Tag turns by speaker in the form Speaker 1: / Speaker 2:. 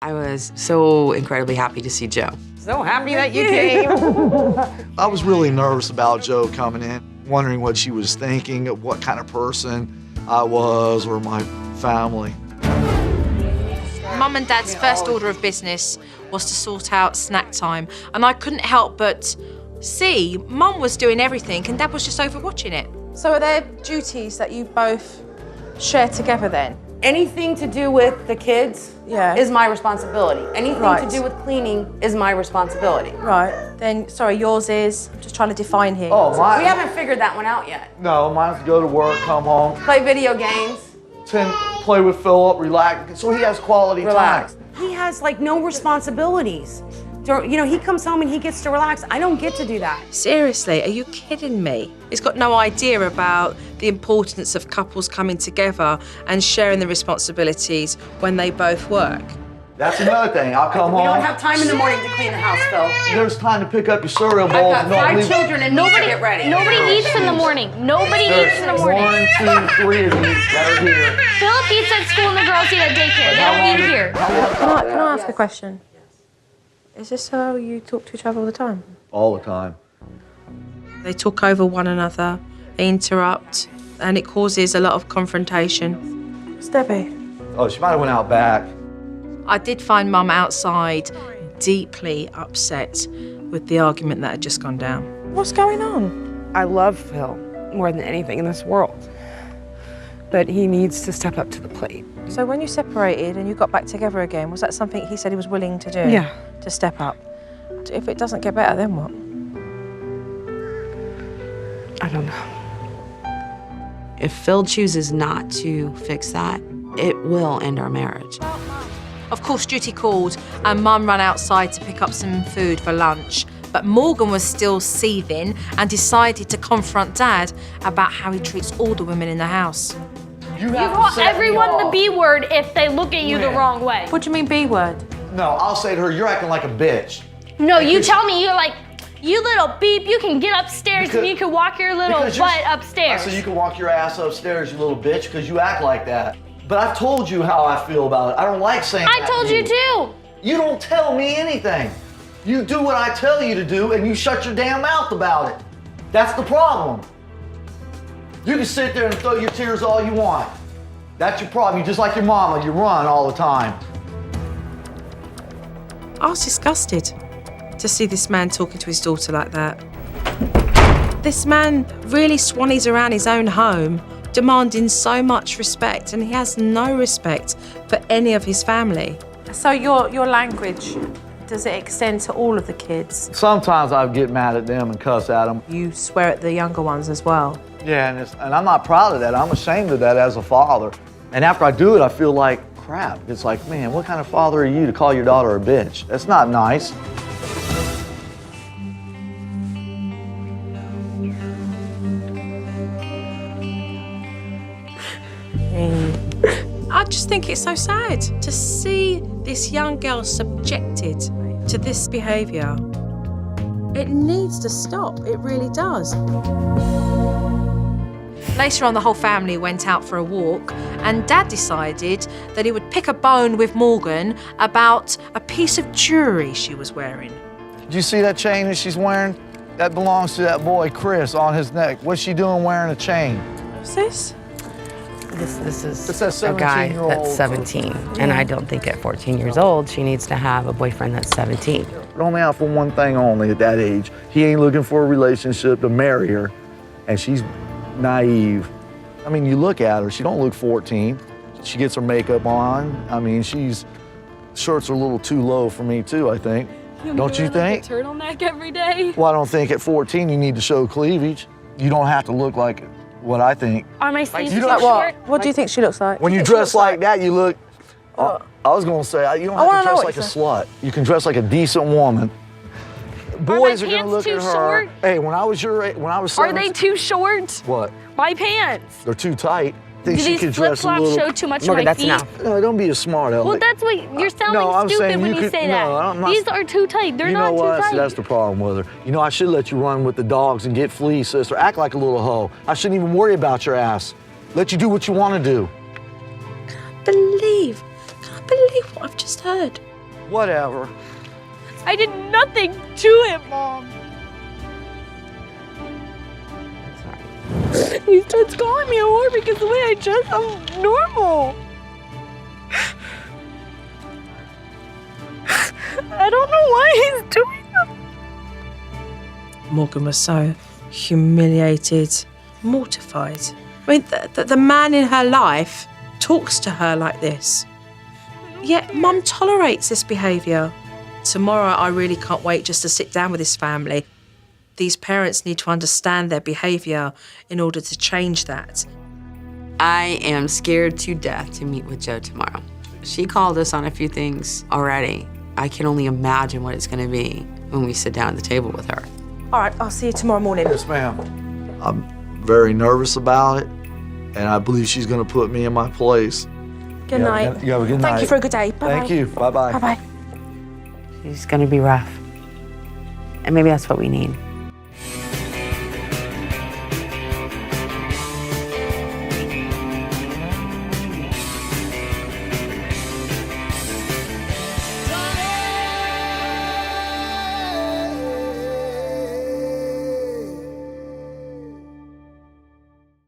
Speaker 1: I was so incredibly happy to see Joe.
Speaker 2: So happy that you came.
Speaker 3: I was really nervous about Joe coming in, wondering what she was thinking, what kind of person I was or my family.
Speaker 4: Mum and Dad's first order of business was to sort out snack time, and I couldn't help but see Mum was doing everything and Dad was just overwatching it.
Speaker 5: So are there duties that you both share together then?
Speaker 2: Anything to do with the kids is my responsibility. Anything to do with cleaning is my responsibility.
Speaker 5: Right. Then, sorry, yours is, I'm just trying to define here.
Speaker 3: Oh, mine.
Speaker 2: We haven't figured that one out yet.
Speaker 3: No, mine's go to work, come home,
Speaker 2: Play video games.
Speaker 3: play with Philip, relax, so he has quality
Speaker 2: Relax.
Speaker 3: time.
Speaker 2: He has like no responsibilities. You know, he comes home and he gets to relax. I don't get to do that.
Speaker 4: Seriously, are you kidding me? He's got no idea about the importance of couples coming together and sharing the responsibilities when they both work.
Speaker 3: That's another thing. I'll come home.
Speaker 2: We don't have time in the morning to clean the house, Phil.
Speaker 3: There's time to pick up your cereal bowl.
Speaker 2: I've got 5 children and nobody get ready.
Speaker 6: Nobody eats in the morning. Nobody eats in the morning.
Speaker 3: 1, 2, 3 of these that are here.
Speaker 6: Philip eats at school and the girls eat at daycare. They don't eat here.
Speaker 5: Can I ask a question? Is this how you talk to each other all the time?
Speaker 3: All the time.
Speaker 4: They talk over one another, they interrupt, and it causes a lot of confrontation.
Speaker 5: It's Debbie.
Speaker 3: Oh, she might have went out back.
Speaker 4: I did find Mum outside deeply upset with the argument that had just gone down.
Speaker 5: What's going on?
Speaker 7: I love Phil more than anything in this world, but he needs to step up to the plate.
Speaker 5: So when you separated and you got back together again, was that something he said he was willing to do?
Speaker 7: Yeah.
Speaker 5: To step up? If it doesn't get better, then what?
Speaker 7: I don't know.
Speaker 1: If Phil chooses not to fix that, it will end our marriage.
Speaker 4: Of course, duty called, and Mum ran outside to pick up some food for lunch. But Morgan was still seething and decided to confront Dad about how he treats all the women in the house.
Speaker 6: You call everyone the B word if they look at you the wrong way.
Speaker 5: What do you mean B word?
Speaker 3: No, I'll say to her, you're acting like a bitch.
Speaker 6: No, you tell me, you're like, you little beep, you can get upstairs and you can walk your little butt upstairs.
Speaker 3: So you can walk your ass upstairs, you little bitch, because you act like that. But I've told you how I feel about it. I don't like saying that.
Speaker 6: I told you too.
Speaker 3: You don't tell me anything. You do what I tell you to do and you shut your damn mouth about it. That's the problem. You can sit there and throw your tears all you want. That's your problem. You're just like your mama, you run all the time.
Speaker 4: I was disgusted to see this man talking to his daughter like that. This man really swannies around his own home, demanding so much respect, and he has no respect for any of his family.
Speaker 5: So your language, does it extend to all of the kids?
Speaker 3: Sometimes I get mad at them and cuss at them.
Speaker 5: You swear at the younger ones as well?
Speaker 3: Yeah, and I'm not proud of that. I'm ashamed of that as a father. And after I do it, I feel like crap. It's like, man, what kind of father are you to call your daughter a bitch? That's not nice.
Speaker 4: I just think it's so sad to see this young girl subjected to this behaviour. It needs to stop, it really does. Later on, the whole family went out for a walk, and Dad decided that he would pick a bone with Morgan about a piece of jewellery she was wearing.
Speaker 3: Did you see that chain that she's wearing? That belongs to that boy, Chris, on his neck. What's she doing wearing a chain?
Speaker 5: What's this?
Speaker 7: This is
Speaker 3: It says
Speaker 7: a guy
Speaker 3: 17-year-old.
Speaker 7: that's 17, and I don't think at 14 years old she needs to have a boyfriend that's 17.
Speaker 3: They're only out for one thing only at that age. He ain't looking for a relationship to marry her, and she's naive. I mean, you look at her, she don't look 14. She gets her makeup on. I mean, shirts are a little too low for me too, I think. Don't you think?
Speaker 6: Like a turtleneck every day.
Speaker 3: Well, I don't think at 14 you need to show cleavage. You don't have to look like what I think.
Speaker 6: Are my sleeves
Speaker 3: you
Speaker 6: too
Speaker 3: don't-
Speaker 6: short?
Speaker 5: What do you think she looks like?
Speaker 3: When you dress like that, you look, I was gonna say, you don't have
Speaker 5: wanna
Speaker 3: to
Speaker 5: know
Speaker 3: dress
Speaker 5: what
Speaker 3: like a
Speaker 5: you
Speaker 3: slut. You can dress like a decent woman. Boys are gonna
Speaker 6: pants
Speaker 3: look
Speaker 6: too
Speaker 3: at her.
Speaker 6: short?
Speaker 3: Hey, when I was your age, when I was 17,
Speaker 6: Are they too short?
Speaker 3: What?
Speaker 6: My pants.
Speaker 3: They're too tight. Think
Speaker 6: Do
Speaker 3: she
Speaker 6: these
Speaker 3: could dress a
Speaker 6: flip-flops
Speaker 3: little.
Speaker 6: show too much of
Speaker 7: Morgan,
Speaker 6: my
Speaker 7: that's
Speaker 6: feet?
Speaker 7: enough.
Speaker 3: No, don't be a smart aleck.
Speaker 6: Well, that's what you're sounding
Speaker 3: I'm
Speaker 6: stupid
Speaker 3: saying
Speaker 6: when you
Speaker 3: could,
Speaker 6: say
Speaker 3: no,
Speaker 6: that.
Speaker 3: I'm not,
Speaker 6: These are too tight. They're
Speaker 3: you
Speaker 6: not
Speaker 3: know what?
Speaker 6: too tight.
Speaker 3: See, that's the problem with her. You know, I should let you run with the dogs and get fleas, sister. Act like a little hoe. I shouldn't even worry about your ass. Let you do what you want to do.
Speaker 4: Can I believe what I've just heard?
Speaker 3: Whatever.
Speaker 6: I did nothing to him, Mom. He starts calling me a whore because the way I dress, I'm normal. I don't know why he's doing that.
Speaker 4: Morgan was so humiliated, mortified. I mean, the man in her life talks to her like this. Yet Mum tolerates this behaviour. Tomorrow, I really can't wait just to sit down with this family. These parents need to understand their behaviour in order to change that.
Speaker 1: I am scared to death to meet with Jo tomorrow. She called us on a few things already. I can only imagine what it's going to be when we sit down at the table with her.
Speaker 5: All right, I'll see you tomorrow morning.
Speaker 3: Yes, ma'am. I'm very nervous about it, and I believe she's going to put me in my place.
Speaker 5: Good night.
Speaker 3: You have a good night.
Speaker 5: Thank you for a good day. Bye-bye.
Speaker 3: Thank you. Bye-bye.
Speaker 5: Bye-bye.
Speaker 2: She's gonna be rough. And maybe that's what we need.